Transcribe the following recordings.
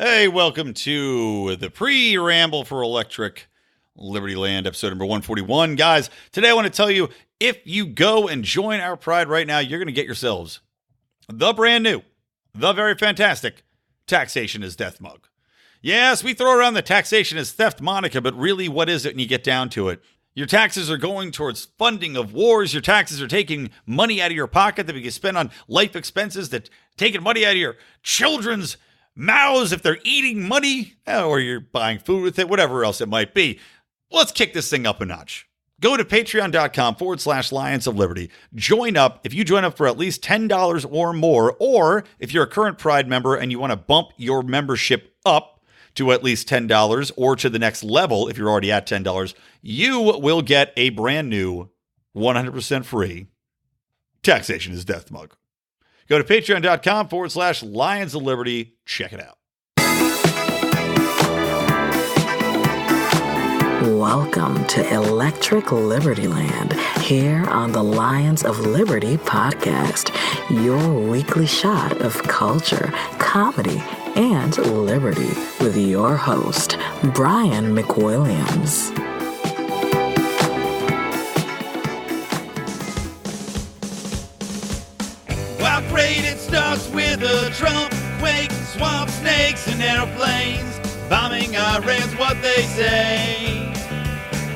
Hey, welcome to the pre-ramble for Electric Libertyland, episode number 141. Guys, today I want to tell you, if you go and join our pride right now, you're going to get yourselves the brand new, the very fantastic Taxation is Death mug. Yes, we throw around the taxation is theft moniker, but really, what is it when you get down to it? Your taxes are going towards funding of wars. Your taxes are taking money out of your pocket that we can spend on life expenses, that taking money out of your children's mouths if they're eating money, or you're buying food with it, whatever else it might be. Let's kick this thing up a notch. Go to patreon.com/Lions of Liberty. Join up. If you join up for at least $10 or more, or if you're a current Pride member and you want to bump your membership up to at least $10 or to the next level, if you're already at $10, you will get a brand new 100% free Taxation is Death mug. Go to patreon.com/Lions of Liberty. Check it out. Welcome to Electric Libertyland, here on the Lions of Liberty podcast, your weekly shot of culture, comedy, and liberty with your host, Brian McWilliams. Wow, great, it starts with a Trump quake, swamp snakes and airplanes, bombing Iran's what they say.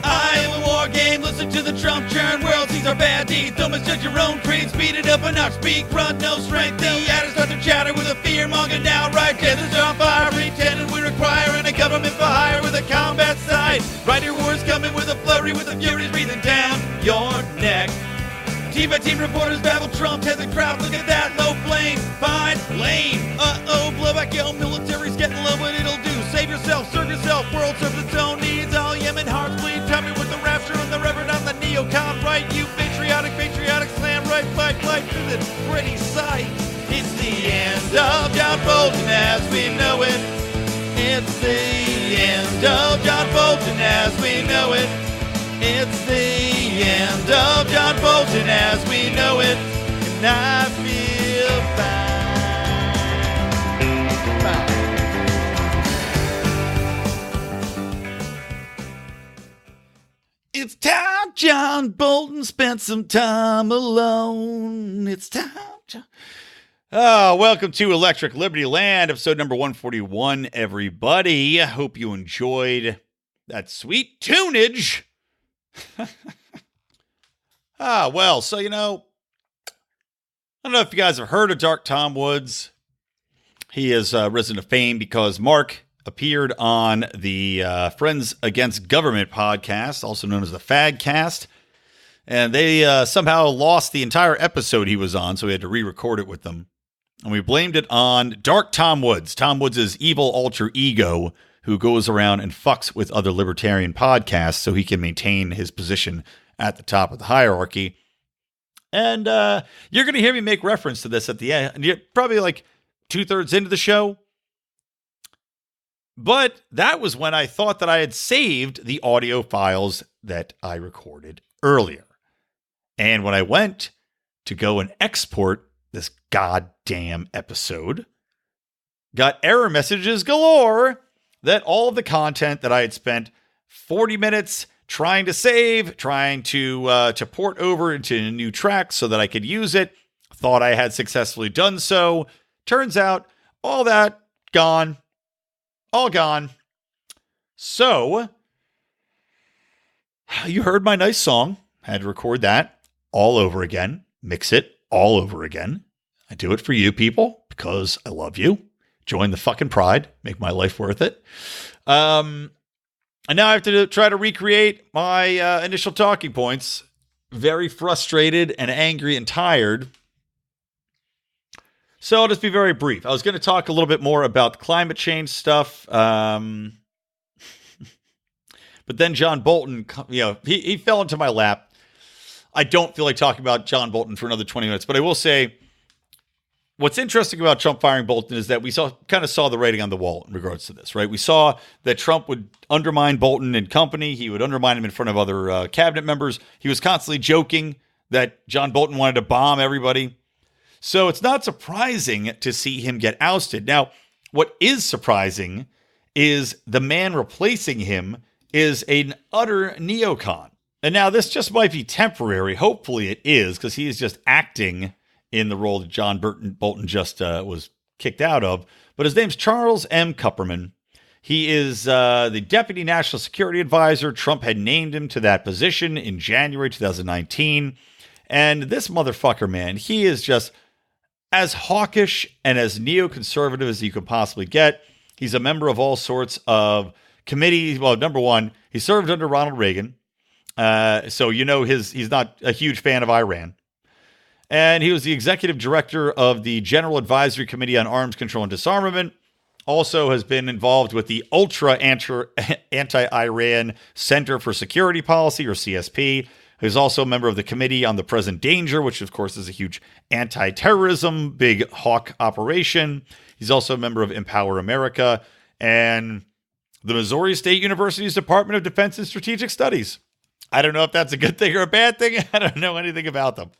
Iowa war game, listen to the Trump churn, world sees our bad deeds, don't misjudge your own creed, speed it up a notch, speak, front, no strength, the adders start to chatter with a fear-monger now, right, deserts are on fire, pretending we require a government for hire with a combat side, right here war's coming with a flurry, with the furies breathing down your neck. Team by team reporters babble, Trump has a crowd, look at that, low flame, fine, lame, blowback, yo, military's getting low, what it'll do, save yourself, serve yourself, world serves its own needs, all Yemen hearts bleed, tell me with the rapture and the reverend on the neocon right, you patriotic slam right, fight through this pretty sight. It's the end of John Bolton as we know it. It's the end of John Bolton as we know it. It's the end of John Bolton as we know it. And I feel fine. It's time John Bolton spent some time alone. It's time. Welcome to Electric Libertyland, episode number 141, everybody. I hope you enjoyed that sweet tunage. I don't know if you guys have heard of Dark Tom Woods. He has risen to fame because Mark appeared on the Friends Against Government podcast, also known as the Fadcast, and they somehow lost the entire episode he was on, so we had to re-record it with them. And we blamed it on Dark Tom Woods. Tom Woods' evil alter ego who goes around and fucks with other libertarian podcasts so he can maintain his position at the top of the hierarchy. And you're going to hear me make reference to this at the end. You're probably like 2/3 into the show. But that was when I thought that I had saved the audio files that I recorded earlier. And when I went to go and export this goddamn episode, got error messages galore that all of the content that I had spent 40 minutes trying to save, trying to port over into a new track so that I could use it, thought I had successfully done so. Turns out all that gone, all gone. So you heard my nice song. Had to record that all over again, mix it all over again. I do it for you people because I love you. Join the fucking pride. Make my life worth it. And now I have to try to recreate my initial talking points. Very frustrated and angry and tired. So I'll just be very brief. I was going to talk a little bit more about the climate change stuff. But then John Bolton, he fell into my lap. I don't feel like talking about John Bolton for another 20 minutes, but I will say what's interesting about Trump firing Bolton is that we kind of saw the writing on the wall in regards to this, right? We saw that Trump would undermine Bolton and company. He would undermine him in front of other cabinet members. He was constantly joking that John Bolton wanted to bomb everybody. So it's not surprising to see him get ousted. Now, What is surprising is the man replacing him is an utter neocon. And now this just might be temporary. Hopefully it is, because he is just acting in the role that John Bolton just was kicked out of. But his name's Charles M. Kupperman. He is the Deputy National Security Advisor. Trump had named him to that position in January 2019. And this motherfucker, man, he is just as hawkish and as neoconservative as you could possibly get. He's a member of all sorts of committees. Well, number one, he served under Ronald Reagan. So he's not a huge fan of Iran. And he was the executive director of the General Advisory Committee on Arms Control and Disarmament. Also has been involved with the ultra anti-Iran Center for Security Policy, or CSP. He's also a member of the Committee on the Present Danger, which of course is a huge anti-terrorism, big hawk operation. He's also a member of Empower America and the Missouri State University's Department of Defense and Strategic Studies. I don't know if that's a good thing or a bad thing. I don't know anything about them.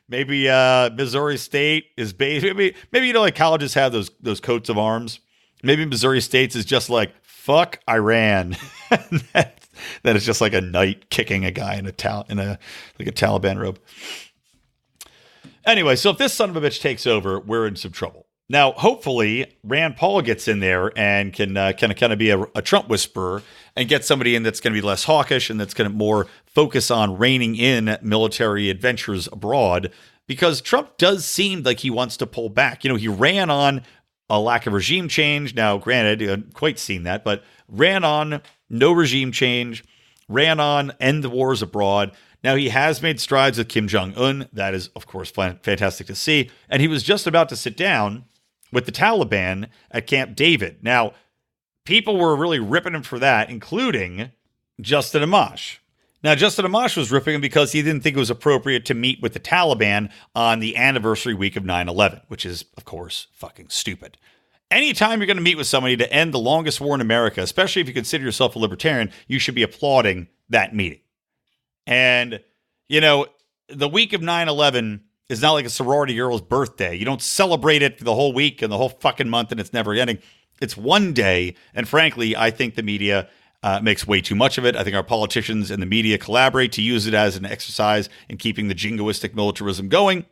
Maybe Missouri State is based. Maybe like colleges have those coats of arms. Maybe Missouri State's is just like fuck Iran. That is just like a knight kicking a guy in a Taliban robe. Anyway, so if this son of a bitch takes over, we're in some trouble. Now, hopefully, Rand Paul gets in there and can kind of be a Trump whisperer and get somebody in that's going to be less hawkish and that's going to more focus on reining in military adventures abroad, because Trump does seem like he wants to pull back. He ran on a lack of regime change. Now, granted, you haven't quite seen that, but ran on no regime change, ran on end the wars abroad. Now, he has made strides with Kim Jong-un. That is, of course, fantastic to see. And he was just about to sit down with the Taliban at Camp David. Now, people were really ripping him for that, including Justin Amash. Now, Justin Amash was ripping him because he didn't think it was appropriate to meet with the Taliban on the anniversary week of 9/11, which is, of course, fucking stupid. Anytime you're going to meet with somebody to end the longest war in America, especially if you consider yourself a libertarian, you should be applauding that meeting. And, the week of 9/11 is not like a sorority girl's birthday. You don't celebrate it for the whole week and the whole fucking month and it's never ending. It's one day. And frankly, I think the media makes way too much of it. I think our politicians and the media collaborate to use it as an exercise in keeping the jingoistic militarism going.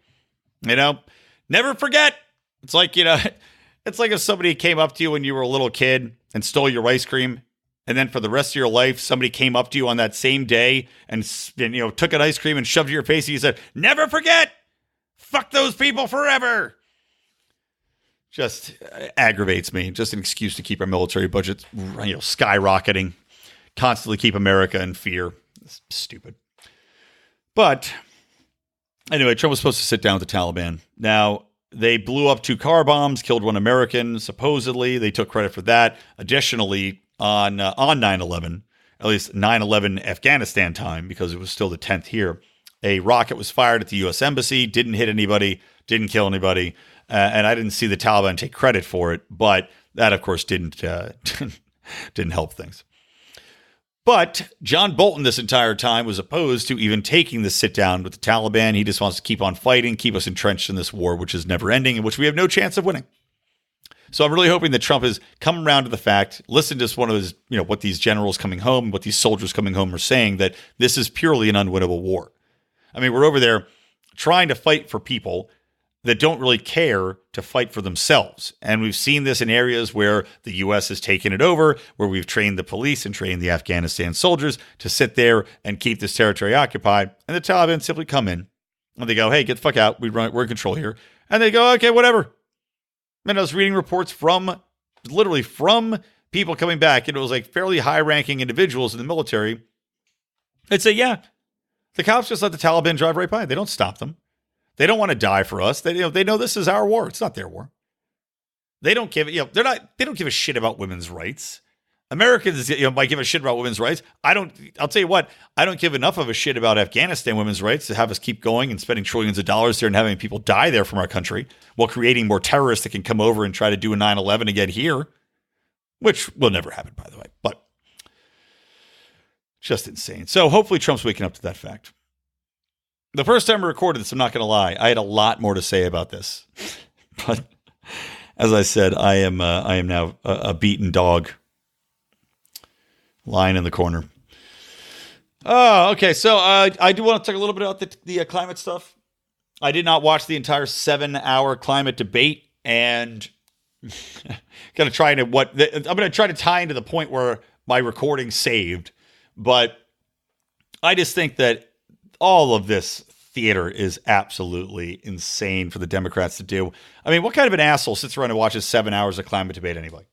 Never forget. It's like, it's like if somebody came up to you when you were a little kid and stole your ice cream. And then for the rest of your life, somebody came up to you on that same day and took an ice cream and shoved it in your face. And you said, never forget. Fuck those people forever. Just aggravates me. Just an excuse to keep our military budget, skyrocketing. Constantly keep America in fear. It's stupid. But anyway, Trump was supposed to sit down with the Taliban. Now, they blew up 2 car bombs, killed 1 American, supposedly. They took credit for that. Additionally, on 9/11, at least 9/11 Afghanistan time, because it was still the 10th here, a rocket was fired at the U.S. Embassy, didn't hit anybody, didn't kill anybody, and I didn't see the Taliban take credit for it, but that, of course, didn't help things. But John Bolton this entire time was opposed to even taking the sit down with the Taliban. He just wants to keep on fighting, keep us entrenched in this war, which is never ending, and which we have no chance of winning. So I'm really hoping that Trump has come around to the fact, listen to one of his, what these generals coming home, what these soldiers coming home are saying, that this is purely an unwinnable war. I mean, we're over there trying to fight for people that don't really care to fight for themselves. And we've seen this in areas where the U.S. has taken it over, where we've trained the police and trained the Afghanistan soldiers to sit there and keep this territory occupied. And the Taliban simply come in and they go, hey, get the fuck out. We're in control here. And they go, okay, whatever. And I was reading reports literally from people coming back. And it was like fairly high-ranking individuals in the military. They'd say, yeah, the cops just let the Taliban drive right by. They don't stop them. They don't want to die for us. They know this is our war. It's not their war. They don't give it. They don't give a shit about women's rights. Americans, might give a shit about women's rights. I'll tell you what. I don't give enough of a shit about Afghanistan women's rights to have us keep going and spending trillions of dollars there and having people die there from our country while creating more terrorists that can come over and try to do a 9/11 again here, which will never happen, by the way. But just insane. So hopefully Trump's waking up to that fact. The first time I recorded this, I'm not going to lie, I had a lot more to say about this. But As I said, I am now a beaten dog lying in the corner. Oh, okay. So I do want to talk a little bit about the climate stuff. I did not watch the entire 7-hour climate debate, and I'm going to try to tie into the point where my recording saved, but I just think that all of this theater is absolutely insane for the Democrats to do. I mean, what kind of an asshole sits around and watches 7 hours of climate debate anyway?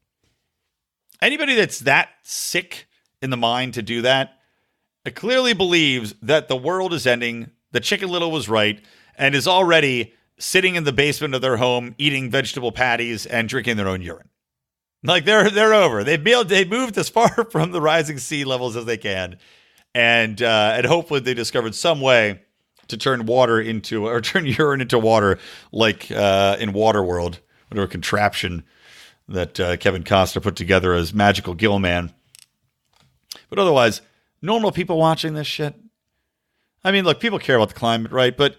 Anybody that's that sick in the mind to do that, it clearly believes that the world is ending, that Chicken Little was right, and is already sitting in the basement of their home, eating vegetable patties and drinking their own urine. Like they're over. They moved as far from the rising sea levels as they can, and hopefully they discovered some way to turn urine into water, like in Waterworld, whatever contraption that Kevin Costner put together as Magical Gill Man. But otherwise, normal people watching this shit. I mean, look, people care about the climate, right? But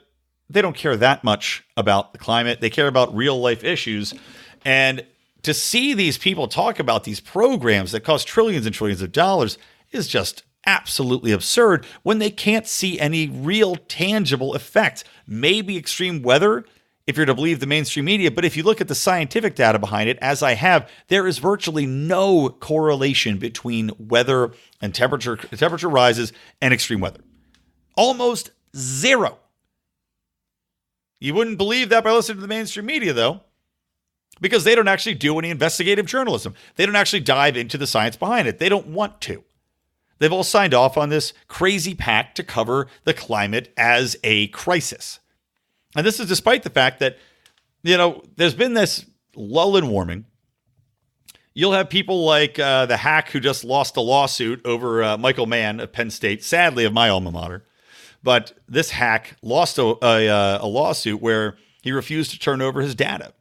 they don't care that much about the climate. They care about real life issues. And to see these people talk about these programs that cost trillions and trillions of dollars is just absolutely absurd when they can't see any real tangible effect. Maybe extreme weather, if you're to believe the mainstream media, but if you look at the scientific data behind it, as I have, there is virtually no correlation between weather and temperature rises and extreme weather. Almost zero. You wouldn't believe that by listening to the mainstream media, though, because they don't actually do any investigative journalism. They don't actually dive into the science behind it. They don't want to. They've all signed off on this crazy pact to cover the climate as a crisis. And this is despite the fact that, there's been this lull in warming. You'll have people like the hack who just lost a lawsuit over Michael Mann of Penn State, sadly of my alma mater. But this hack lost a lawsuit where he refused to turn over his data.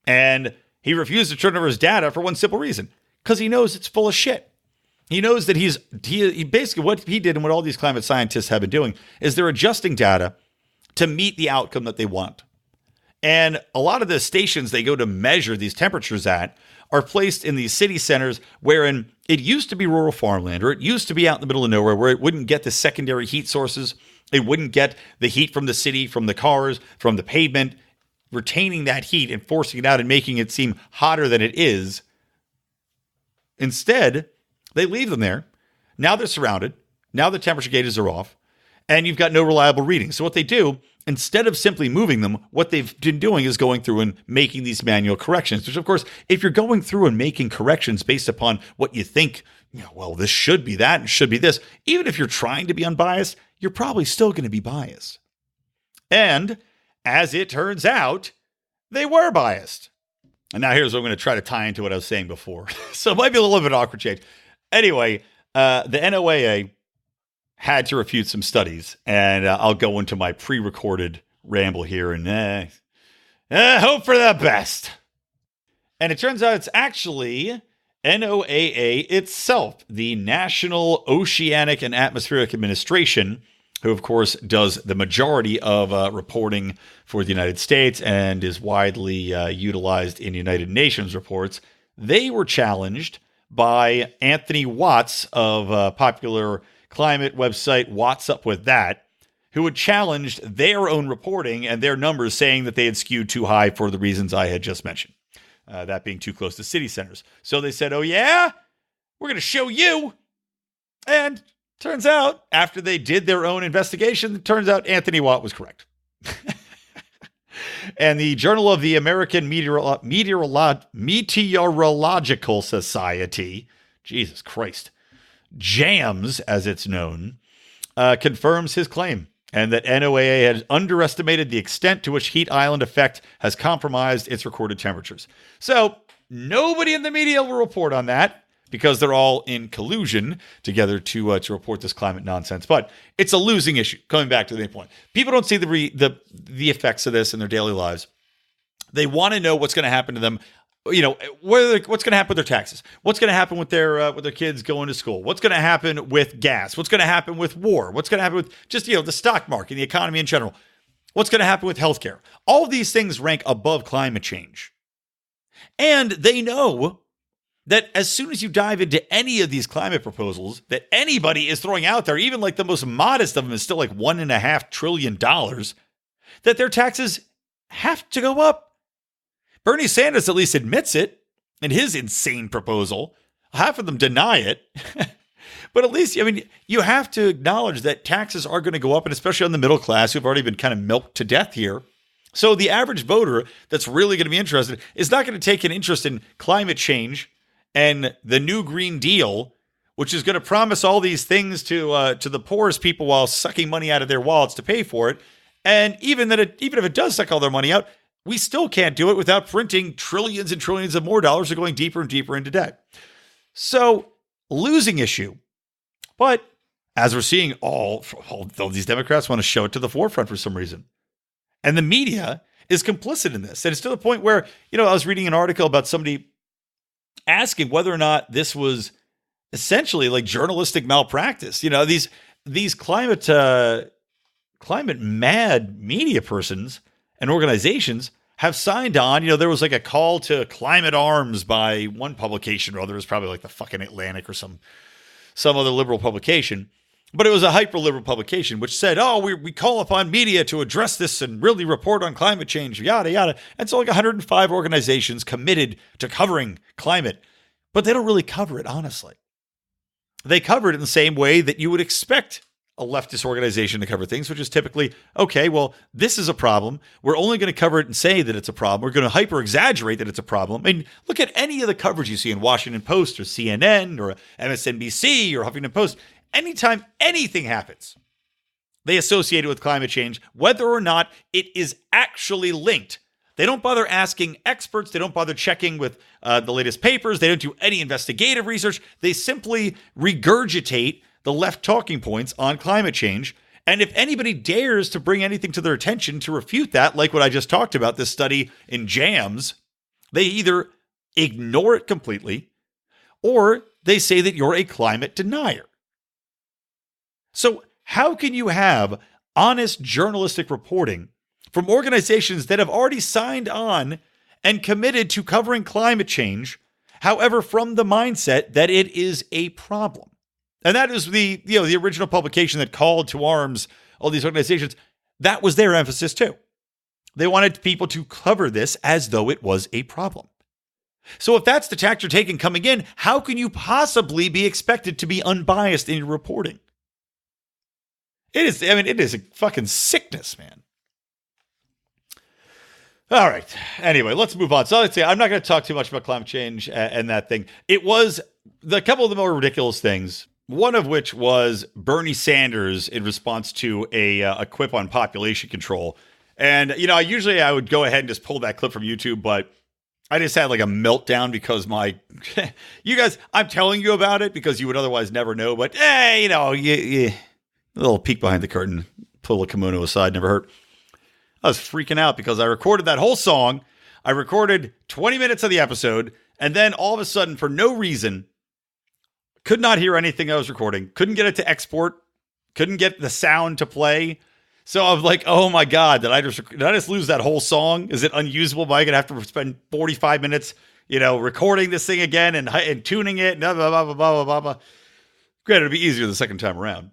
And he refused to turn over his data for one simple reason, because he knows it's full of shit. He knows that he basically, what he did and what all these climate scientists have been doing is they're adjusting data to meet the outcome that they want. And a lot of the stations they go to measure these temperatures at are placed in these city centers wherein it used to be rural farmland, or it used to be out in the middle of nowhere where it wouldn't get the secondary heat sources. It wouldn't get the heat from the city, from the cars, from the pavement, retaining that heat and forcing it out and making it seem hotter than it is. Instead, they leave them there. Now they're surrounded. Now the temperature gauges are off, and you've got no reliable readings. So what they do, instead of simply moving them, what they've been doing is going through and making these manual corrections, which, of course, if you're going through and making corrections based upon what you think, well, this should be that and should be this, even if you're trying to be unbiased, you're probably still going to be biased. And as it turns out, they were biased. And now here's what I'm going to try to tie into what I was saying before. So it might be a little bit of an awkward change. Anyway, the NOAA had to refute some studies, and I'll go into my pre-recorded ramble here and hope for the best. And it turns out it's actually NOAA itself, the National Oceanic and Atmospheric Administration, who, of course, does the majority of reporting for the United States and is widely utilized in United Nations reports. They were challenged by Anthony Watts of popular climate website What's Up With That, who had challenged their own reporting and their numbers, saying that they had skewed too high for the reasons I had just mentioned, that being too close to city centers. So they said, oh yeah, we're going to show you. And turns out, after they did their own investigation, it turns out Anthony Watt was correct. And the Journal of the American Meteorological Society, Jesus Christ, JAMS, as it's known, confirms his claim, and that NOAA had underestimated the extent to which heat island effect has compromised its recorded temperatures. So nobody in the media will report on that, because they're all in collusion together to report this climate nonsense. But it's a losing issue, coming back to the main point. People don't see the effects of this in their daily lives. They want to know what's going to happen to them, what's going to happen with their taxes, what's going to happen with their kids going to school, what's going to happen with gas, what's going to happen with war, what's going to happen with just, the stock market, the economy in general, what's going to happen with healthcare. All of these things rank above climate change. And they know that as soon as you dive into any of these climate proposals that anybody is throwing out there, even like the most modest of them is still like $1.5 trillion, that their taxes have to go up. Bernie Sanders at least admits it in his insane proposal. Half of them deny it. But at least, I mean, you have to acknowledge that taxes are going to go up, and especially on the middle class who've already been kind of milked to death here. So the average voter that's really going to be interested is not going to take an interest in climate change and the new Green Deal, which is going to promise all these things to the poorest people while sucking money out of their wallets to pay for it. And even if it does suck all their money out, we still can't do it without printing trillions and trillions of more dollars or going deeper and deeper into debt. So, losing issue. But as we're seeing, all these Democrats want to show it to the forefront for some reason. And the media is complicit in this. And it's to the point where, I was reading an article about somebody asking whether or not this was essentially like journalistic malpractice. These climate mad media persons and organizations have signed on. There was like a call to climate arms by one publication or other. It was probably like the fucking Atlantic or some other liberal publication. But it was a hyper-liberal publication which said, we call upon media to address this and really report on climate change, yada, yada. And so like 105 organizations committed to covering climate. But they don't really cover it, honestly. They cover it in the same way that you would expect a leftist organization to cover things, which is typically, okay, well, this is a problem. We're only going to cover it and say that it's a problem. We're going to hyper-exaggerate that it's a problem. I mean, look at any of the coverage you see in Washington Post or CNN or MSNBC or Huffington Post. Anytime anything happens, they associate it with climate change, whether or not it is actually linked. They don't bother asking experts. They don't bother checking with the latest papers. They don't do any investigative research. They simply regurgitate the left talking points on climate change. And if anybody dares to bring anything to their attention to refute that, like what I just talked about, this study in JAMS, they either ignore it completely or they say that you're a climate denier. So how can you have honest journalistic reporting from organizations that have already signed on and committed to covering climate change, however, from the mindset that it is a problem? And that is the original publication that called to arms all these organizations. That was their emphasis too. They wanted people to cover this as though it was a problem. So if that's the tack you're taking coming in, how can you possibly be expected to be unbiased in your reporting? It is a fucking sickness, man. All right. Anyway, let's move on. So let's say I'm not going to talk too much about climate change and that thing. It was a couple of the more ridiculous things. One of which was Bernie Sanders in response to a quip on population control. And, usually I would go ahead and just pull that clip from YouTube, but I just had like a meltdown because you guys, I'm telling you about it because you would otherwise never know. But, hey, a little peek behind the curtain, pull a kimono aside, never hurt. I was freaking out because I recorded that whole song. I recorded 20 minutes of the episode. And then all of a sudden, for no reason, could not hear anything I was recording. Couldn't get it to export. Couldn't get the sound to play. So I was like, oh my God, did I just lose that whole song? Is it unusable? Am I going to have to spend 45 minutes, recording this thing again and tuning it? Blah, blah, blah, blah, blah, blah. Granted, it'd be easier the second time around.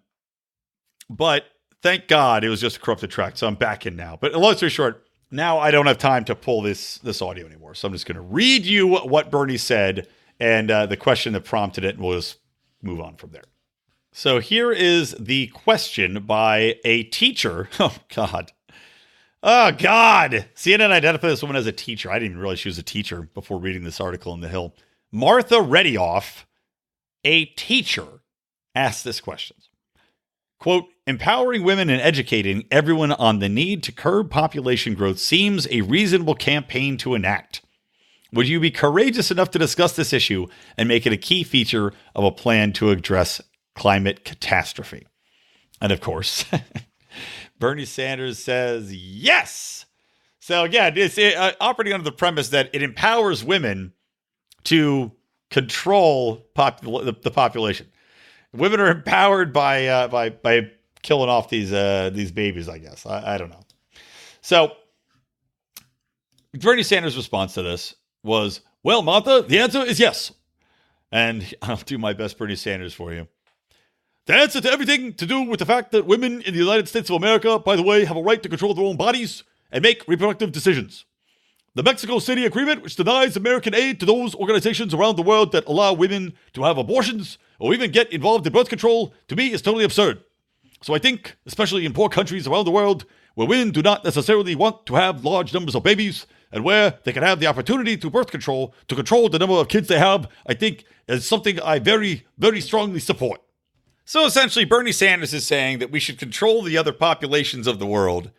But thank God it was just a corrupted track. So I'm back in now. But long story short, now I don't have time to pull this audio anymore. So I'm just going to read you what Bernie said and the question that prompted it, and we'll just move on from there. So here is the question by a teacher. Oh, God. Oh, God. CNN identified this woman as a teacher. I didn't even realize she was a teacher before reading this article in The Hill. Martha Redioff, a teacher, asked this question. Quote, empowering women and educating everyone on the need to curb population growth seems a reasonable campaign to enact. Would you be courageous enough to discuss this issue and make it a key feature of a plan to address climate catastrophe? And of course, Bernie Sanders says yes. So again, it's operating under the premise that it empowers women to control the population. Women are empowered by killing off these babies, I guess. I don't know. So Bernie Sanders' response to this was, well, Martha, the answer is yes. And I'll do my best Bernie Sanders for you. The answer to everything to do with the fact that women in the United States of America, by the way, have a right to control their own bodies and make reproductive decisions. The Mexico City Agreement, which denies American aid to those organizations around the world that allow women to have abortions or even get involved in birth control, to me is totally absurd. So I think, especially in poor countries around the world, where women do not necessarily want to have large numbers of babies, and where they can have the opportunity to birth control, to control the number of kids they have, I think is something I very, very strongly support. So essentially, Bernie Sanders is saying that we should control the other populations of the world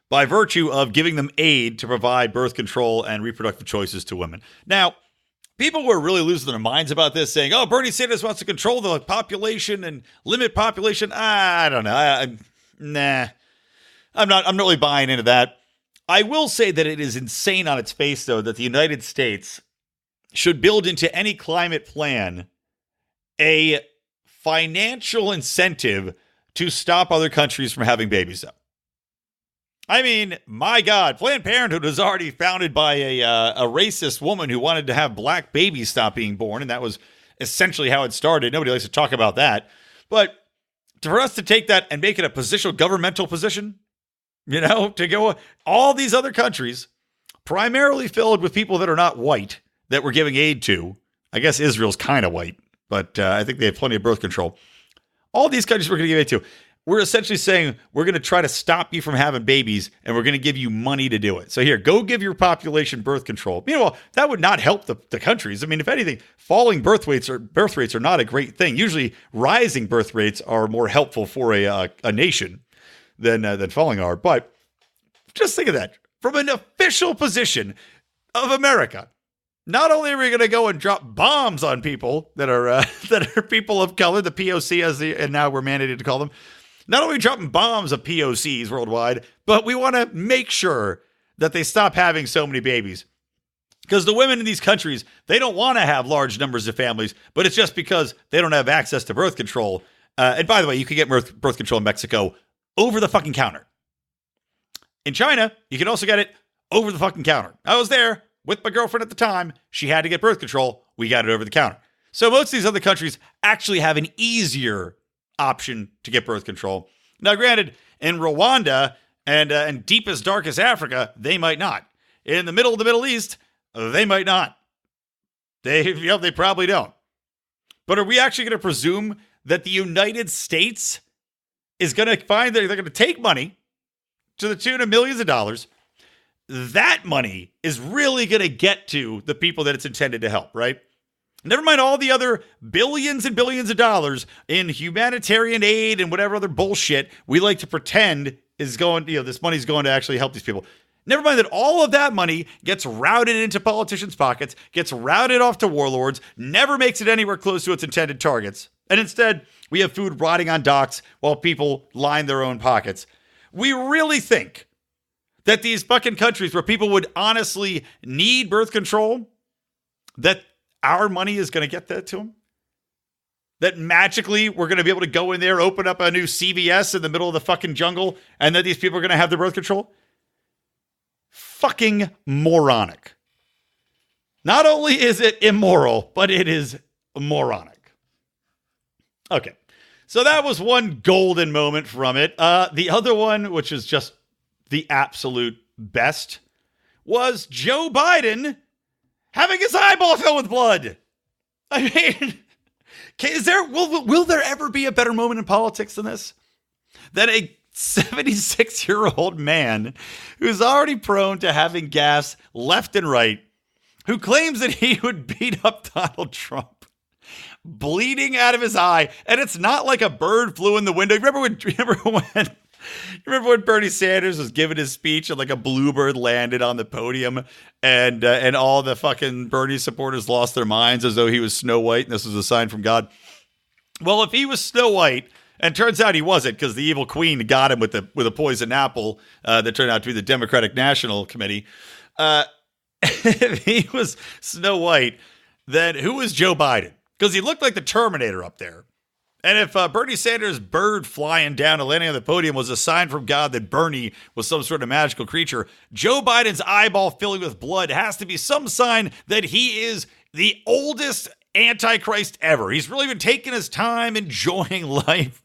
by virtue of giving them aid to provide birth control and reproductive choices to women. Now, people were really losing their minds about this, saying, oh, Bernie Sanders wants to control the population and limit population. I don't know. I'm not really buying into that. I will say that it is insane on its face, though, that the United States should build into any climate plan a financial incentive to stop other countries from having babies, though. I mean, my God, Planned Parenthood was already founded by a racist woman who wanted to have black babies stop being born, and that was essentially how it started. Nobody likes to talk about that. But for us to take that and make it a positional governmental position, to go all these other countries, primarily filled with people that are not white, that we're giving aid to. I guess Israel's kind of white, but I think they have plenty of birth control. All these countries we're going to give aid to. We're essentially saying we're going to try to stop you from having babies, and we're going to give you money to do it. So here, go give your population birth control. Meanwhile, that would not help the countries. I mean, if anything, falling birth rates are not a great thing. Usually, rising birth rates are more helpful for a nation than falling are. But just think of that. From an official position of America, not only are we going to go and drop bombs on people that are people of color, the POC, and now we're mandated to call them, not only dropping bombs of POCs worldwide, but we want to make sure that they stop having so many babies. Because the women in these countries, they don't want to have large numbers of families, but it's just because they don't have access to birth control. And by the way, you can get birth control in Mexico over the fucking counter. In China, you can also get it over the fucking counter. I was there with my girlfriend at the time. She had to get birth control. We got it over the counter. So most of these other countries actually have an easier option to get birth control. Now, granted, in Rwanda and deepest, darkest Africa, they might not. In the middle of the Middle East, they might not. They probably don't. But are we actually going to presume that the United States is going to find that they're going to take money to the tune of millions of dollars? That money is really going to get to the people that it's intended to help, right? Never mind all the other billions and billions of dollars in humanitarian aid and whatever other bullshit we like to pretend is going, this money's going to actually help these people. Never mind that all of that money gets routed into politicians' pockets, gets routed off to warlords, never makes it anywhere close to its intended targets. And instead, we have food rotting on docks while people line their own pockets. We really think that these fucking countries where people would honestly need birth control, that our money is going to get that to them? That magically we're going to be able to go in there, open up a new CVS in the middle of the fucking jungle, and that these people are going to have their birth control? Fucking moronic. Not only is it immoral, but it is moronic. Okay, so that was one golden moment from it. The other one, which is just the absolute best, was Joe Biden having his eyeball filled with blood. I mean, will there ever be a better moment in politics than this? That a 76-year-old man who's already prone to having gas left and right, who claims that he would beat up Donald Trump, bleeding out of his eye, and it's not like a bird flew in the window. Remember when Bernie Sanders was giving his speech and like a bluebird landed on the podium and all the fucking Bernie supporters lost their minds as though he was Snow White and this was a sign from God? Well, if he was Snow White, and turns out he wasn't because the evil queen got him with a poison apple that turned out to be the Democratic National Committee. If he was Snow White, then who was Joe Biden? Because he looked like the Terminator up there. And if Bernie Sanders' bird flying down and landing on the podium was a sign from God that Bernie was some sort of magical creature, Joe Biden's eyeball filling with blood has to be some sign that he is the oldest Antichrist ever. He's really been taking his time, enjoying life,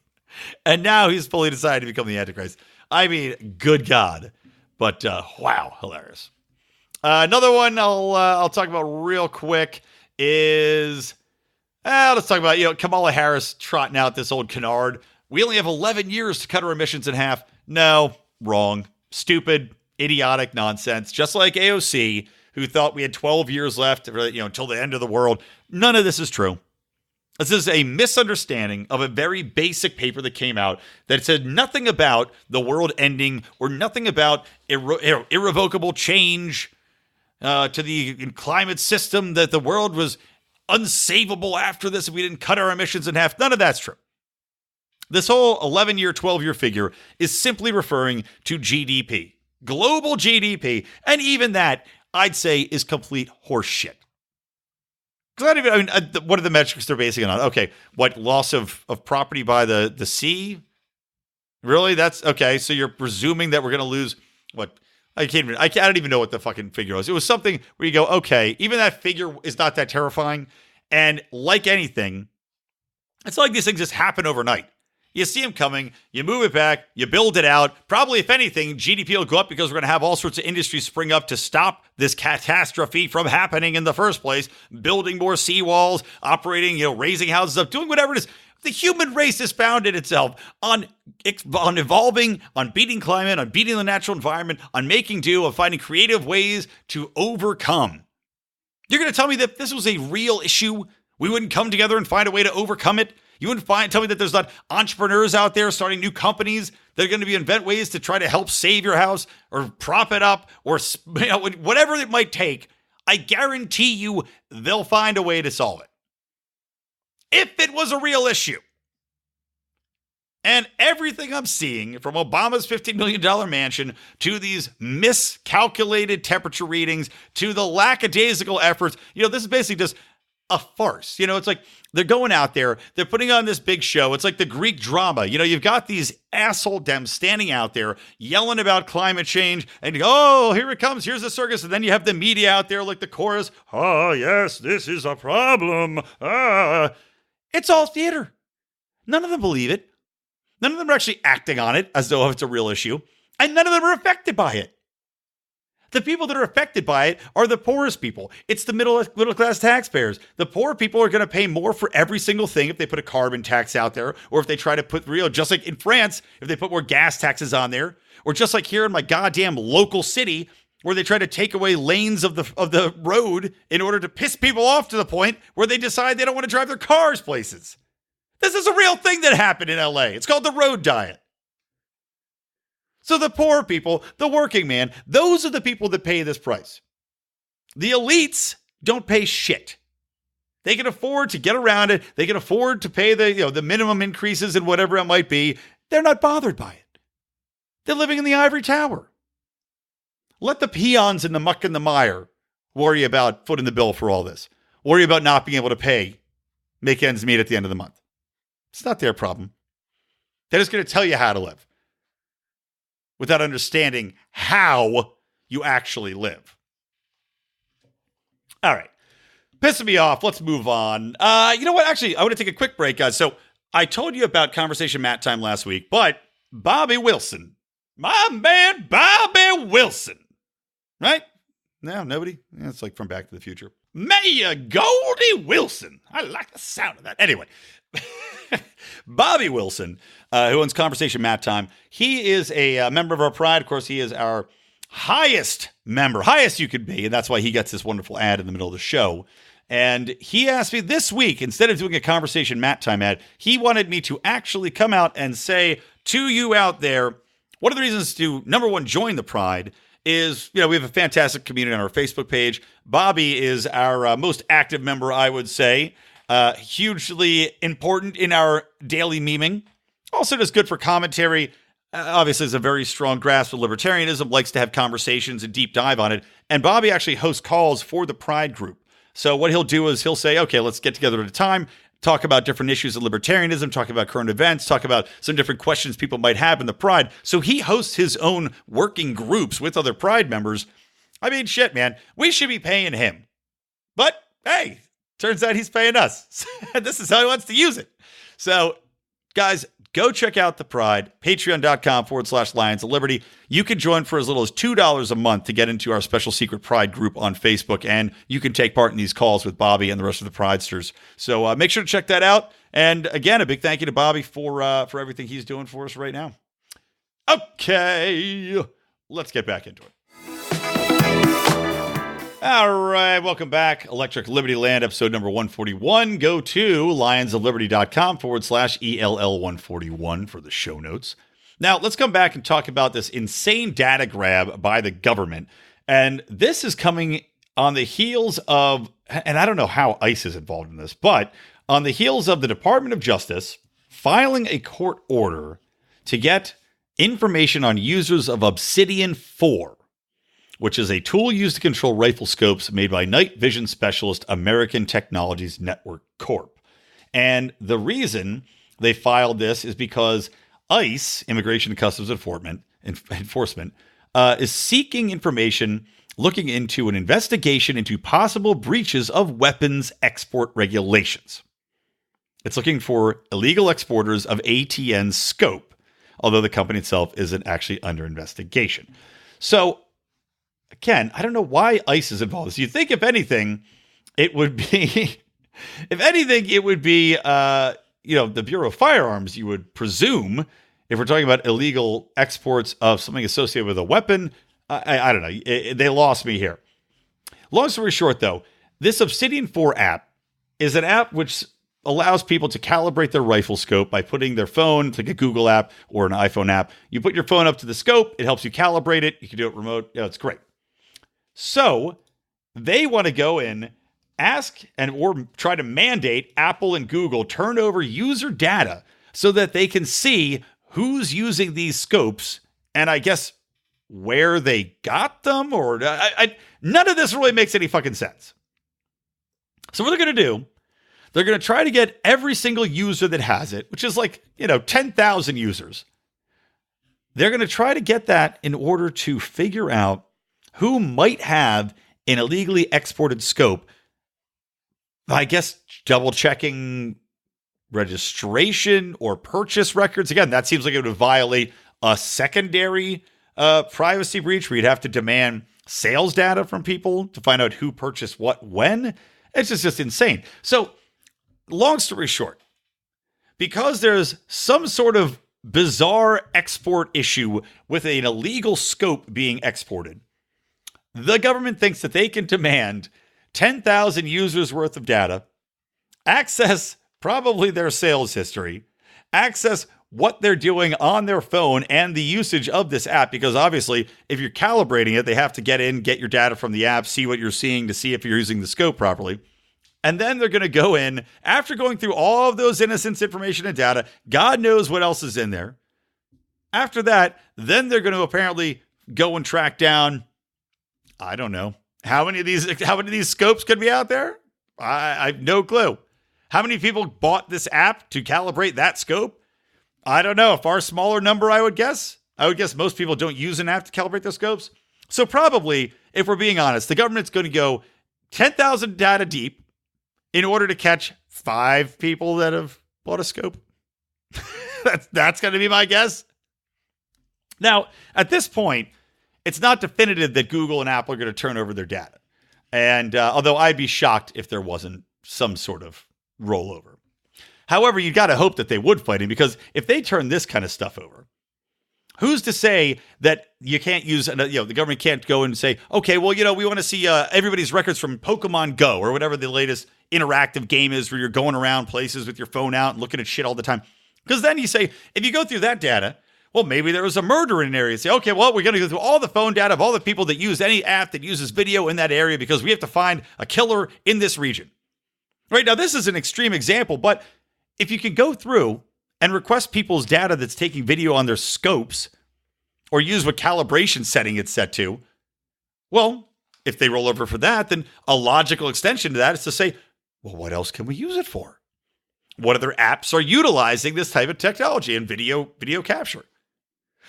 and now he's fully decided to become the Antichrist. I mean, good God. But wow, hilarious. Another one I'll talk about real quick is... let's talk about, Kamala Harris trotting out this old canard. We only have 11 years to cut our emissions in half. No, wrong. Stupid, idiotic nonsense. Just like AOC, who thought we had 12 years left, until the end of the world. None of this is true. This is a misunderstanding of a very basic paper that came out that said nothing about the world ending or nothing about irrevocable change to the climate system, that the world was unsavable after this if we didn't cut our emissions in half. None of that's true. This whole 11-year, 12-year figure is simply referring to GDP, global GDP, and even that, I'd say, is complete horseshit. What are the metrics they're basing it on? Okay, what, loss of property by the sea? Really? That's okay. So you're presuming that we're going to lose what? I don't even know what the fucking figure was. It was something where you go, okay, even that figure is not that terrifying. And like anything, it's not like these things just happen overnight. You see them coming, you move it back, you build it out. Probably, if anything, GDP will go up because we're going to have all sorts of industries spring up to stop this catastrophe from happening in the first place. Building more seawalls, operating, raising houses up, doing whatever it is. The human race has founded itself on evolving, on beating climate, on beating the natural environment, on making do, on finding creative ways to overcome. You're going to tell me that if this was a real issue, we wouldn't come together and find a way to overcome it? You wouldn't tell me that there's not entrepreneurs out there starting new companies that are going to invent ways to try to help save your house or prop it up or whatever it might take. I guarantee you they'll find a way to solve it. If it was a real issue. And everything I'm seeing, from Obama's $15 million mansion to these miscalculated temperature readings to the lackadaisical efforts, this is basically just a farce. It's like they're going out there, they're putting on this big show. It's like the Greek drama. You've got these asshole Dems standing out there yelling about climate change and, oh, here it comes, here's the circus. And then you have the media out there like the chorus, oh, yes, this is a problem. It's all theater. None of them believe it. None of them are actually acting on it as though it's a real issue. And none of them are affected by it. The people that are affected by it are the poorest people. It's the middle class taxpayers. The poor people are going to pay more for every single thing if they put a carbon tax out there, or if they try to put just like in France, if they put more gas taxes on there, or just like here in my goddamn local city, where they try to take away lanes of the road in order to piss people off to the point where they decide they don't want to drive their cars places. This is a real thing that happened in LA. It's called the road diet. So the poor people, the working man, those are the people that pay this price. The elites don't pay shit. They can afford to get around it. They can afford to pay the minimum increases and whatever it might be. They're not bothered by it. They're living in the ivory tower. Let the peons in the muck and the mire worry about footing the bill for all this. Worry about not being able to make ends meet at the end of the month. It's not their problem. They're just going to tell you how to live without understanding how you actually live. All right. Pissing me off. Let's move on. You know what? Actually, I want to take a quick break, guys. So I told you about Conversation Matt Time last week, but Bobby Wilson, my man Bobby Wilson, right? No, nobody? Yeah, it's like from Back to the Future. Mayor Goldie Wilson. I like the sound of that. Anyway, Bobby Wilson, who owns Conversation Matt Time, he is a member of our Pride. Of course, he is our highest member, highest you could be, and that's why he gets this wonderful ad in the middle of the show. And he asked me this week, instead of doing a Conversation Matt Time ad, he wanted me to actually come out and say to you out there, one of the reasons to, number one, join the Pride is, we have a fantastic community on our Facebook page. Bobby is our most active member, I would say. Hugely important in our daily memeing. Also just good for commentary. Obviously, has a very strong grasp of libertarianism, likes to have conversations and deep dive on it. And Bobby actually hosts calls for the Pride group. So what he'll do is he'll say, okay, let's get together at a time, talk about different issues of libertarianism, talk about current events, talk about some different questions people might have in the Pride. So he hosts his own working groups with other Pride members. I mean, shit, man, we should be paying him. But hey, turns out he's paying us. This is how he wants to use it. So, guys, go check out the Pride, patreon.com/Lions of Liberty. You can join for as little as $2 a month to get into our special secret Pride group on Facebook, and you can take part in these calls with Bobby and the rest of the Pridesters. So make sure to check that out. And again, a big thank you to Bobby for everything he's doing for us right now. Okay, let's get back into it. All right, welcome back. Electric Libertyland, episode number 141. Go to lionsofliberty.com/ELL141 for the show notes. Now, let's come back and talk about this insane data grab by the government. And this is coming on the heels of, and I don't know how ICE is involved in this, but on the heels of the Department of Justice filing a court order to get information on users of Obsidian 4, which is a tool used to control rifle scopes made by night vision specialist American Technologies Network Corp. And the reason they filed this is because ICE, Immigration and Customs Enforcement, is seeking information looking into an investigation into possible breaches of weapons export regulations. It's looking for illegal exporters of ATN scope, although the company itself isn't actually under investigation. So, again, I don't know why ICE is involved. So you think, if anything, it would be, the Bureau of Firearms, you would presume, if we're talking about illegal exports of something associated with a weapon. I don't know. They lost me here. Long story short, though, this Obsidian 4 app is an app which allows people to calibrate their rifle scope by putting their phone, it's like a Google app or an iPhone app. You put your phone up to the scope. It helps you calibrate it. You can do it remote. It's great. So they want to go in, ask or try to mandate Apple and Google turn over user data so that they can see who's using these scopes and I guess where they got them, or none of this really makes any fucking sense. So what they're going to do, they're going to try to get every single user that has it, which is like, 10,000 users. They're going to try to get that in order to figure out who might have an illegally exported scope. I guess double checking registration or purchase records. Again, that seems like it would violate a secondary privacy breach where you'd have to demand sales data from people to find out who purchased what when. It's just insane. So long story short, because there's some sort of bizarre export issue with an illegal scope being exported, the government thinks that they can demand 10,000 users worth of data, access probably their sales history, access what they're doing on their phone and the usage of this app. Because obviously, if you're calibrating it, they have to get your data from the app, see what you're seeing to see if you're using the scope properly. And then they're going to go in, after going through all of those innocence information and data, God knows what else is in there. After that, then they're going to apparently go and track down, I don't know, how many of these scopes could be out there? I have no clue. How many people bought this app to calibrate that scope? I don't know. A far smaller number, I would guess. I would guess most people don't use an app to calibrate their scopes. So probably, if we're being honest, the government's going to go 10,000 data deep in order to catch 5 people that have bought a scope. That's going to be my guess. Now, at this point, it's not definitive that Google and Apple are going to turn over their data. And although I'd be shocked if there wasn't some sort of rollover. However, you got to hope that they would fight him, because if they turn this kind of stuff over, who's to say that you can't use, the government can't go and say, okay, well, we want to see everybody's records from Pokemon Go or whatever the latest interactive game is where you're going around places with your phone out and looking at shit all the time. Because then you say, if you go through that data, well, maybe there was a murder in an area. Say, okay, well, we're going to go through all the phone data of all the people that use any app that uses video in that area because we have to find a killer in this region. Right now, this is an extreme example, but if you can go through and request people's data that's taking video on their scopes or use what calibration setting it's set to, well, if they roll over for that, then a logical extension to that is to say, well, what else can we use it for? what other apps are utilizing this type of technology and video capture.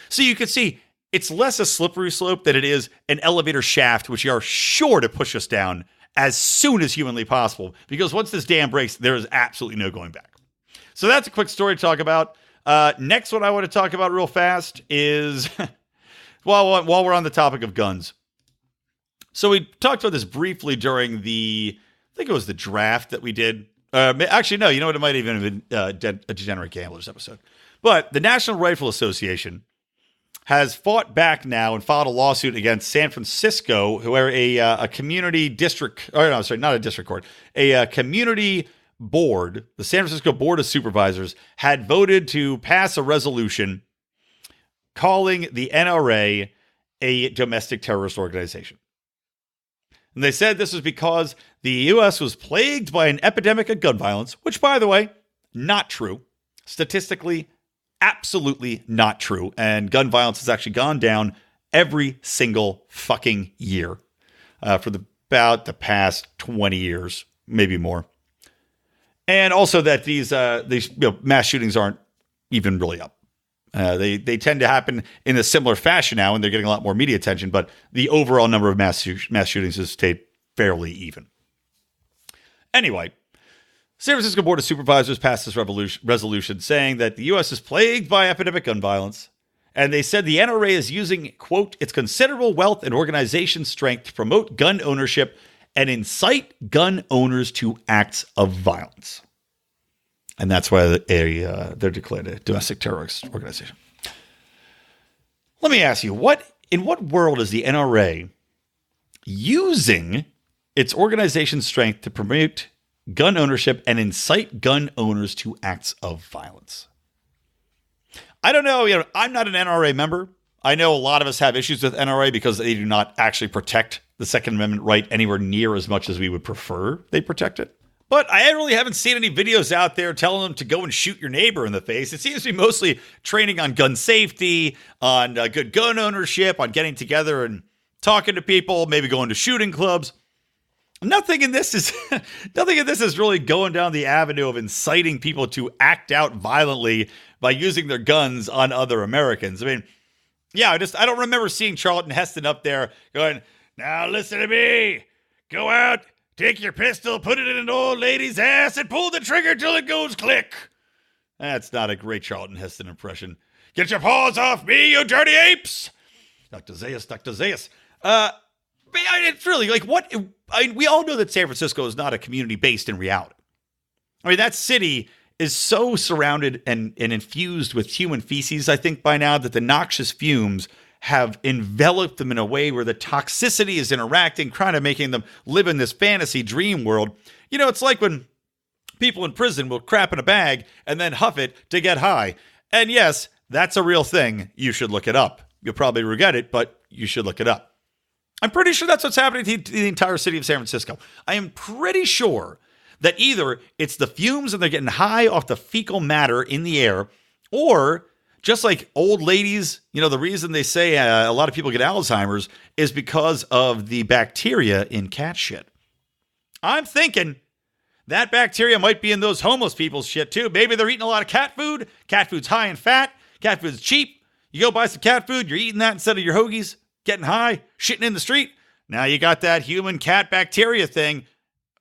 So you can see it's less a slippery slope than it is an elevator shaft, which you are sure to push us down as soon as humanly possible. Because once this dam breaks, there is absolutely no going back. So that's a quick story to talk about. Next one I want to talk about real fast is, while we're on the topic of guns. So we talked about this briefly during I think it was the draft that we did. Actually, no, you know what? It might even have been a Degenerate Gamblers episode. But the National Rifle Association has fought back now and filed a lawsuit against San Francisco, where a community district, or no, sorry, not a district court, a community board, the San Francisco Board of Supervisors, had voted to pass a resolution calling the NRA a domestic terrorist organization. And they said this was because the U.S. was plagued by an epidemic of gun violence, which, by the way, not true. Statistically, absolutely not true. And gun violence has actually gone down every single fucking year for about the past 20 years, maybe more. And also that these mass shootings aren't even really up. They tend to happen in a similar fashion now, and they're getting a lot more media attention, but the overall number of mass shootings has stayed fairly even. Anyway, San Francisco Board of Supervisors passed this resolution saying that the U.S. is plagued by epidemic gun violence, and they said the NRA is using, quote, its considerable wealth and organization strength to promote gun ownership and incite gun owners to acts of violence. And that's why they're declared a domestic terrorist organization. Let me ask you, in what world is the NRA using its organization strength to promote gun ownership and incite gun owners to acts of violence? I don't know. I'm not an NRA member. I know a lot of us have issues with NRA because they do not actually protect the Second Amendment right anywhere near as much as we would prefer they protect it. But I really haven't seen any videos out there telling them to go and shoot your neighbor in the face. It seems to be mostly training on gun safety, on good gun ownership, on getting together and talking to people, maybe going to shooting clubs. Nothing in this is really going down the avenue of inciting people to act out violently by using their guns on other Americans. I mean, yeah, I don't remember seeing Charlton Heston up there going, "Now listen to me. Go out. Take your pistol, put it in an old lady's ass, and pull the trigger till it goes click." That's not a great Charlton Heston impression. "Get your paws off me, you dirty apes!" Dr. Zayas. It's really like what? We all know that San Francisco is not a community based in reality. I mean, that city is so surrounded and infused with human feces, I think, by now, that the noxious fumes have enveloped them in a way where the toxicity is interacting, kind of making them live in this fantasy dream world. You know, it's like when people in prison will crap in a bag and then huff it to get high. And yes, that's a real thing. You should look it up. You'll probably regret it, but you should look it up. I'm pretty sure that's what's happening to the entire city of San Francisco. I am pretty sure that either it's the fumes and they're getting high off the fecal matter in the air, or just like old ladies, the reason they say a lot of people get Alzheimer's is because of the bacteria in cat shit. I'm thinking that bacteria might be in those homeless people's shit too. Maybe they're eating a lot of cat food. Cat food's high in fat. Cat food's cheap. You go buy some cat food, you're eating that instead of your hoagies, getting high, shitting in the street. Now you got that human cat bacteria thing.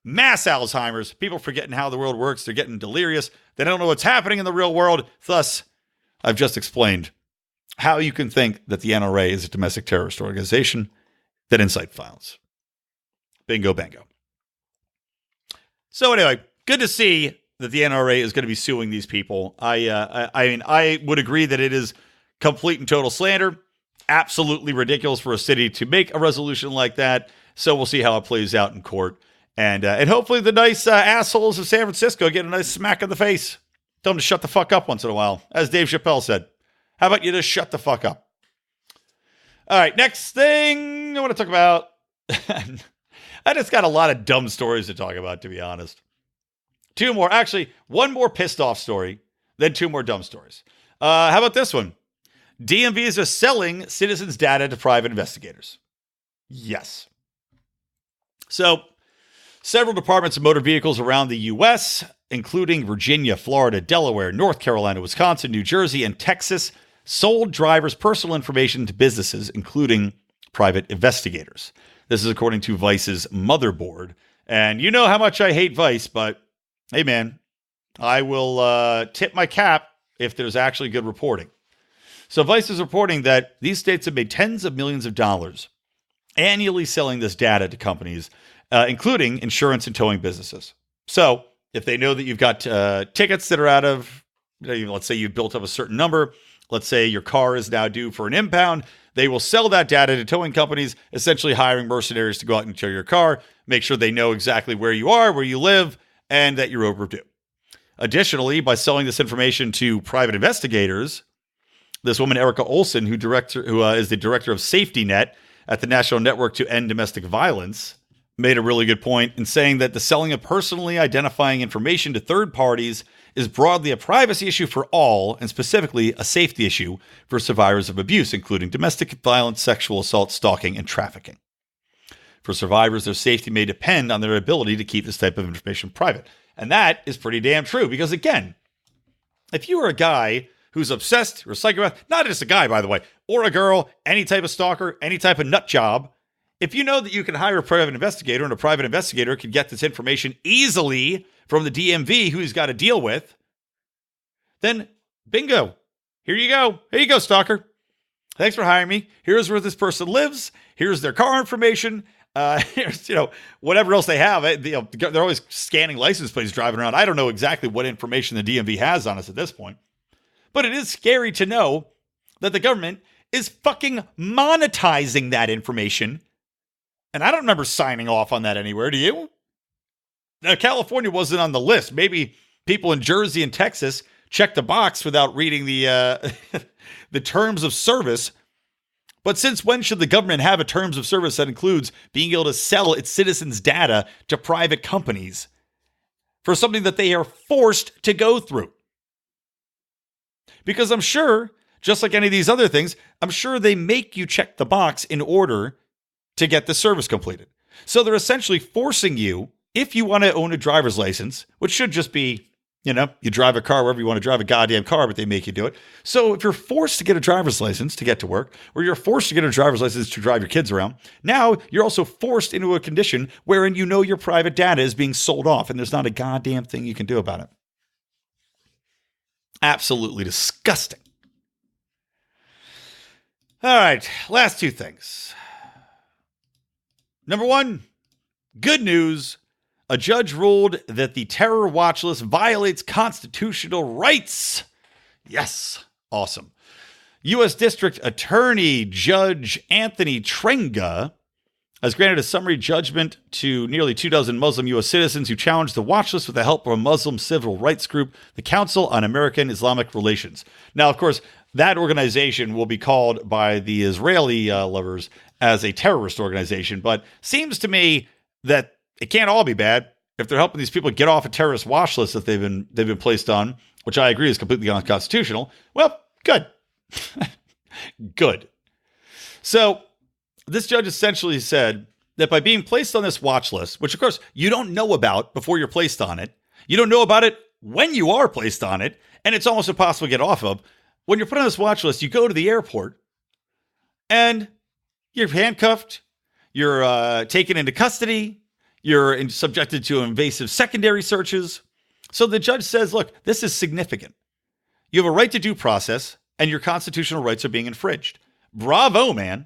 Mass Alzheimer's. People forgetting how the world works. They're getting delirious. They don't know what's happening in the real world. Thus, I've just explained how you can think that the NRA is a domestic terrorist organization that incites violence. Bingo, bango. So anyway, good to see that the NRA is going to be suing these people. I would agree that it is complete and total slander. Absolutely ridiculous for a city to make a resolution like that. So we'll see how it plays out in court. And hopefully the nice assholes of San Francisco get a nice smack in the face. Tell them to shut the fuck up once in a while. As Dave Chappelle said, how about you just shut the fuck up? All right, next thing I want to talk about. I just got a lot of dumb stories to talk about, to be honest. Two more. Actually, one more pissed off story, then two more dumb stories. How about this one? DMVs are selling citizens' data to private investigators. Yes. So, several departments of motor vehicles around the U.S. including Virginia, Florida, Delaware, North Carolina, Wisconsin, New Jersey, and Texas, sold drivers' personal information to businesses, including private investigators. This is according to Vice's motherboard. And you know how much I hate Vice, but hey, man, I will tip my cap if there's actually good reporting. So Vice is reporting that these states have made tens of millions of dollars annually selling this data to companies, including insurance and towing businesses. So if they know that you've got tickets that are out of, let's say you've built up a certain number, let's say your car is now due for an impound, they will sell that data to towing companies, essentially hiring mercenaries to go out and tow your car, make sure they know exactly where you are, where you live, and that you're overdue. Additionally, by selling this information to private investigators, this woman, Erica Olson, who is the director of Safety Net at the National Network to End Domestic Violence, made a really good point in saying that the selling of personally identifying information to third parties is broadly a privacy issue for all, and specifically a safety issue for survivors of abuse, including domestic violence, sexual assault, stalking, and trafficking. For survivors, their safety may depend on their ability to keep this type of information private. And that is pretty damn true, because again, if you are a guy who's obsessed or a psychopath, not just a guy, by the way, or a girl, any type of stalker, any type of nut job, if you know that you can hire a private investigator and a private investigator can get this information easily from the DMV who he's got to deal with, then bingo. Here you go. Here you go, stalker. Thanks for hiring me. Here's where this person lives. Here's their car information. Here's, whatever else they have. They're always scanning license plates driving around. I don't know exactly what information the DMV has on us at this point. But it is scary to know that the government is fucking monetizing that information. And I don't remember signing off on that anywhere. Do you? Now, California wasn't on the list. Maybe people in Jersey and Texas checked the box without reading the the terms of service. But since when should the government have a terms of service that includes being able to sell its citizens' data to private companies for something that they are forced to go through? Because I'm sure, just like any of these other things, I'm sure they make you check the box in order to get the service completed. So they're essentially forcing you, if you want to own a driver's license, which should just be, you drive a car wherever you want to drive a goddamn car, but they make you do it. So if you're forced to get a driver's license to get to work, or you're forced to get a driver's license to drive your kids around, now you're also forced into a condition wherein your private data is being sold off, and there's not a goddamn thing you can do about it. Absolutely disgusting. All right, last two things. Number one, good news. A judge ruled that the terror watch list violates constitutional rights. Yes, awesome. U.S. District Attorney Judge Anthony Trenga has granted a summary judgment to nearly 24 Muslim U.S. citizens who challenged the watch list with the help of a Muslim civil rights group, the Council on American Islamic Relations. Now, of course, that organization will be called by the Israeli lovers as a terrorist organization, but seems to me that it can't all be bad if they're helping these people get off a terrorist watch list that they've been placed on, which I agree is completely unconstitutional. Well, good. Good. So this judge essentially said that by being placed on this watch list, which of course you don't know about before you're placed on it, you don't know about it when you are placed on it, and it's almost impossible to get off of. When you're put on this watch list, you go to the airport and you're handcuffed, you're taken into custody, you're subjected to invasive secondary searches. So the judge says, look, this is significant. You have a right to due process, and your constitutional rights are being infringed. Bravo, man.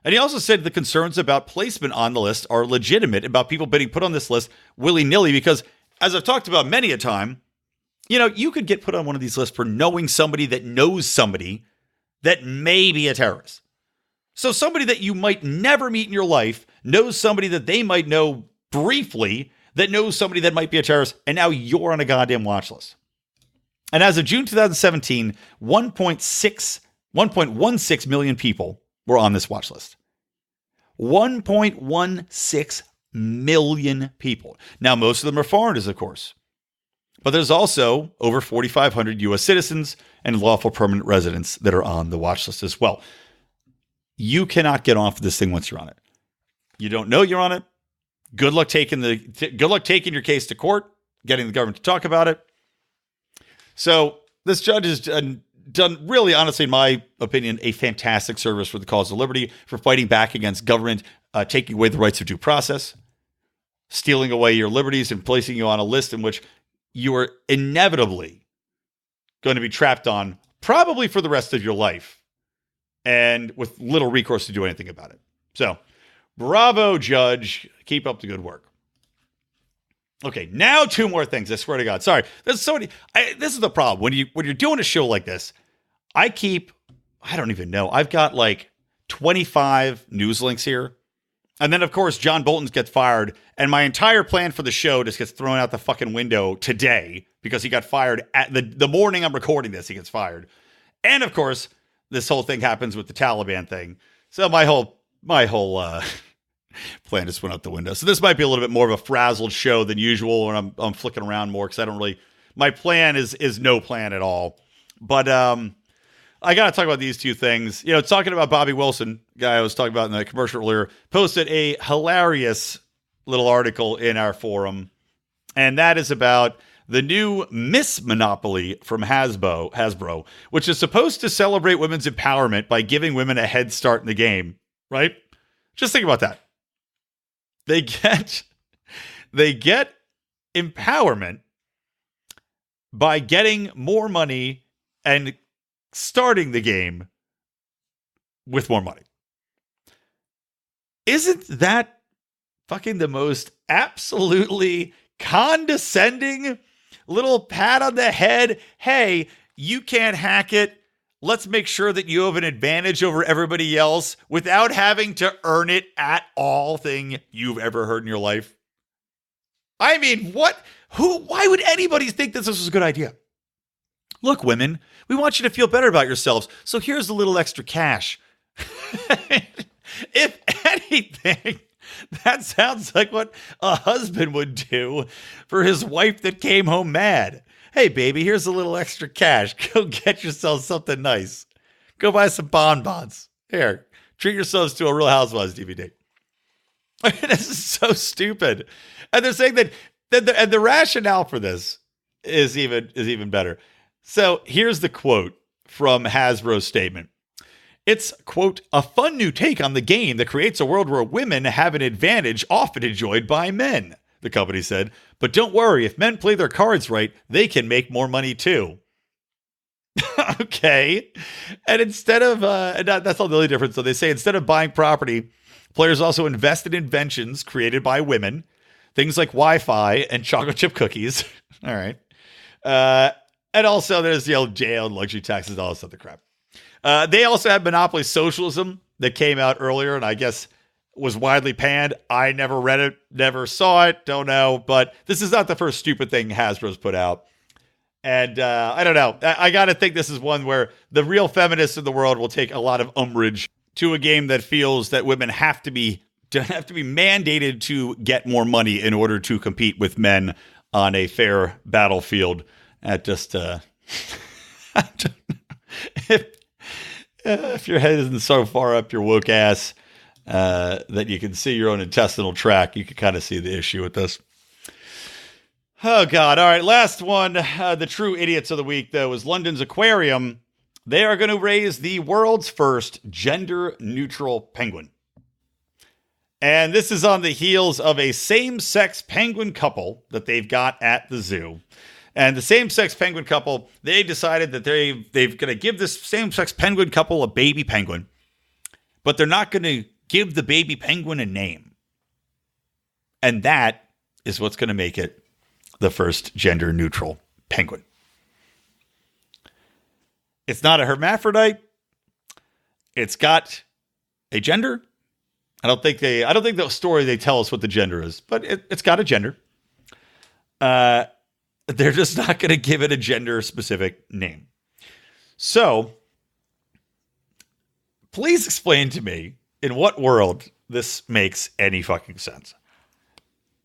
And he also said the concerns about placement on the list are legitimate, about people being put on this list willy-nilly, because as I've talked about many a time, you could get put on one of these lists for knowing somebody that knows somebody that may be a terrorist. So somebody that you might never meet in your life knows somebody that they might know briefly that knows somebody that might be a terrorist, and now you're on a goddamn watch list. And as of June 2017, 1.16 million people were on this watch list. 1.16 million people. Now, most of them are foreigners, of course. But there's also over 4,500 U.S. citizens and lawful permanent residents that are on the watch list as well. You cannot get off of this thing once you're on it. You don't know you're on it. Good luck taking your case to court. getting the government to talk about it. So this judge has done really, honestly, in my opinion, a fantastic service for the cause of liberty, for fighting back against government taking away the rights of due process, stealing away your liberties, and placing you on a list in which you are inevitably going to be trapped on, probably for the rest of your life, and with little recourse to do anything about it. So, bravo, Judge. Keep up the good work. Okay, now 2 more things. I swear to God. Sorry, there's so many. This is the problem when you're doing a show like this. I don't even know. I've got like 25 news links here, and then of course John Bolton gets fired, and my entire plan for the show just gets thrown out the fucking window today because he got fired at the morning I'm recording this. He gets fired, and of course this whole thing happens with the Taliban thing. So my whole plan just went out the window. So this might be a little bit more of a frazzled show than usual, and I'm flicking around more because I don't really. My plan is no plan at all. But I got to talk about these 2 things. You know, talking about Bobby Wilson, guy I was talking about in the commercial earlier, posted a hilarious little article in our forum, and that is about the new Miss Monopoly from Hasbro, which is supposed to celebrate women's empowerment by giving women a head start in the game. Right? Just think about that. They get empowerment by getting more money and starting the game with more money. Isn't that fucking the most absolutely condescending little pat on the head? Hey, you can't hack it. Let's make sure that you have an advantage over everybody else without having to earn it at all thing you've ever heard in your life. I mean, why would anybody think this was a good idea? Look, women, we want you to feel better about yourselves, so here's a little extra cash. If anything, that sounds like what a husband would do for his wife that came home mad. Hey, baby, here's a little extra cash. Go get yourself something nice. Go buy some bonbons. Here, treat yourselves to a Real Housewives DVD. This is so stupid. And they're saying that the rationale for this is even better. So here's the quote from Hasbro's statement. It's, quote, a fun new take on the game that creates a world where women have an advantage often enjoyed by men, the company said. But don't worry, if men play their cards right, they can make more money too. Okay. And instead of, that's all the only difference. So they say instead of buying property, players also invest in inventions created by women, things like Wi-Fi and chocolate chip cookies. All right. And also there's, jail and luxury taxes, all this other crap. They also had Monopoly Socialism that came out earlier, and I guess was widely panned. I never read it, never saw it, don't know. But this is not the first stupid thing Hasbro's put out. And I don't know. I got to think this is one where the real feminists in the world will take a lot of umbrage to a game that feels that women have to be mandated to get more money in order to compete with men on a fair battlefield. Just if your head isn't so far up your woke ass that you can see your own intestinal tract, you can kind of see the issue with this. Oh, God. All right. Last one. The true idiots of the week, though, is London's Aquarium. They are going to raise the world's first gender-neutral penguin. And this is on the heels of a same-sex penguin couple that they've got at the zoo. And the same-sex penguin couple, they decided that they're going to give this same-sex penguin couple a baby penguin, but they're not going to give the baby penguin a name. And that is what's going to make it the first gender-neutral penguin. It's not a hermaphrodite. It's got a gender. I don't think the story they tell us what the gender is, but it's got a gender. They're just not going to give it a gender-specific name. So, please explain to me in what world this makes any fucking sense.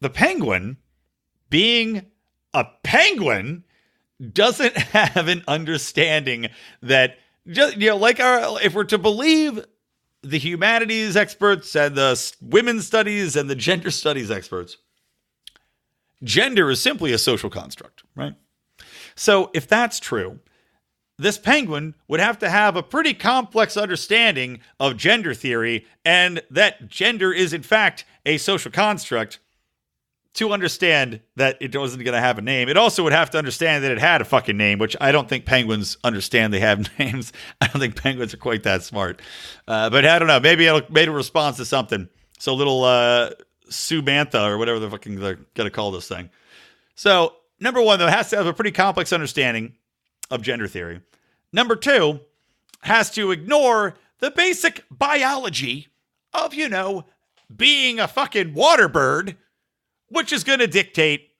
The penguin, being a penguin, doesn't have an understanding that, if we're to believe the humanities experts and the women's studies and the gender studies experts, gender is simply a social construct, right? So if that's true, this penguin would have to have a pretty complex understanding of gender theory and that gender is, in fact, a social construct to understand that it wasn't going to have a name. It also would have to understand that it had a fucking name, which I don't think penguins understand they have names. I don't think penguins are quite that smart. But I don't know. Maybe it'll make a response to something. So little Subantha or whatever the fucking they're going to call this thing. So number one, though, it has to have a pretty complex understanding of gender theory. Number two, has to ignore the basic biology of, being a fucking water bird, which is going to dictate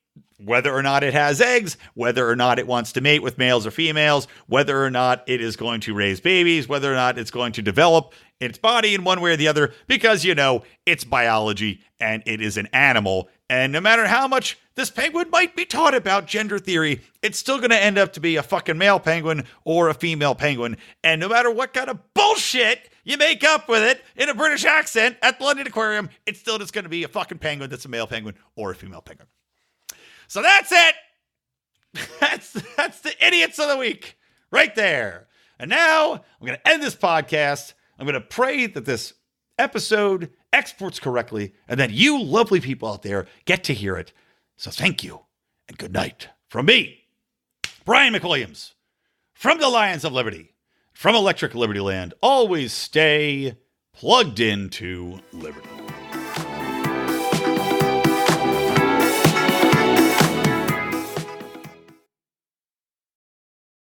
whether or not it has eggs, whether or not it wants to mate with males or females, whether or not it is going to raise babies, whether or not it's going to develop its body in one way or the other, because, it's biology and it is an animal. And no matter how much this penguin might be taught about gender theory, it's still going to end up to be a fucking male penguin or a female penguin. And no matter what kind of bullshit you make up with it in a British accent at the London Aquarium, it's still just going to be a fucking penguin that's a male penguin or a female penguin. So that's it. That's the idiots of the week right there. And now I'm going to end this podcast. I'm going to pray that this episode exports correctly and that you lovely people out there get to hear it. So thank you and good night from me, Brian McWilliams, from the Lions of Liberty, from Electric Libertyland. Always stay plugged into liberty.